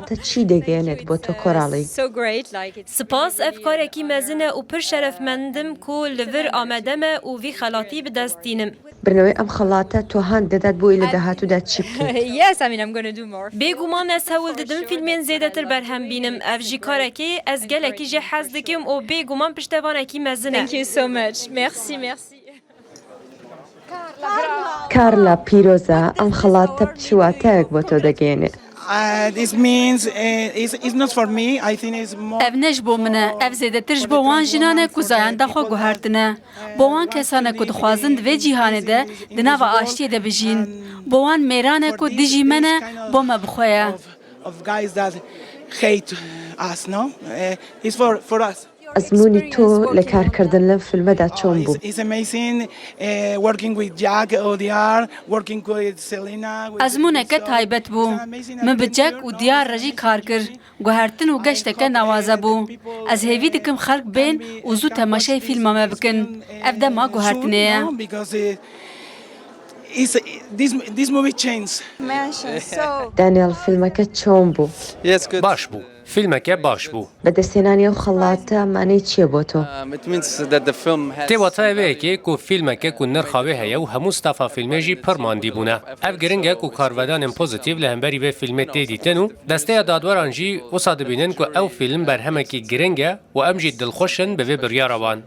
خەڵاتە چی دەگەێنێت بۆ تۆ کۆراڵی؟ سپاس افکارێکی مەزنە و پر شەرەفمەندم کو لەڤر ئامادەمە و وی خەڵاتی بدەستینم. برنەوەی ئەم خەڵاتە تۆ هەند دەدات بۆی لە داهاتوودا چی بکەیت؟ بێگومان ez هەوڵ ددم فیلمێن زێدەتر بەرهەم بینم ئەڤ ژی کارێکی ez gelekî jê hez dikim û bêguman piştevanekî mezin e. کارلا پیرۆزە ئەم خەڵاتە چواتەیەک بۆ تۆ دەگەێنێت. This means it's not for me. I think it's more. Ev ne ji bo min e, ev zêdetir ji bo wan jinan e ku zayenda xwe guhertine. Bo wan kesan e ku dixwazin di vê cîhanê de di nava aştiyê de bijîn. Bo wan mêran e ku dijî me ne bo me bixwe ye. Of guys that hate us, no? It's for us. ئەزمموی تۆ لە کارکردن لەم فیلمەدا چۆن بوو؟ It's amazing working with Jack Odiar, working with Selena. Ezmûneke taybet bû. Min bi Jack û Diyar re jî kar kir. Guhertin û geşteke newaze bû. Ez hêvî dikim xelk bên û zû temaşeyê fîlma me bikin. Ev dema guhertinê ye. This movie changed. دانیێل فیلمەکە چۆن بوو؟ باش بوو. فیلمەکە باش بوو. بەدەستێنانی ئەو خەڵاتە مانەی چییە بۆ تۆ؟ تێواتایەوەیەکێ و فیلمەکە و نرخاوێ هەیە و هەموو ستافا فیلمێژی پڕماندی بوونە. ئەف گرنگێک و کارڤدانên پۆزیتیڤ لە هەمبەری بێ فیلمێ تێدیتن و دەستەیە دادوەران جی وسا دەبینن کو ئەو فیلم بەرهەمێکی گرنگە و ئەم جی دڵخۆشن بەوێ بڕیارەوان.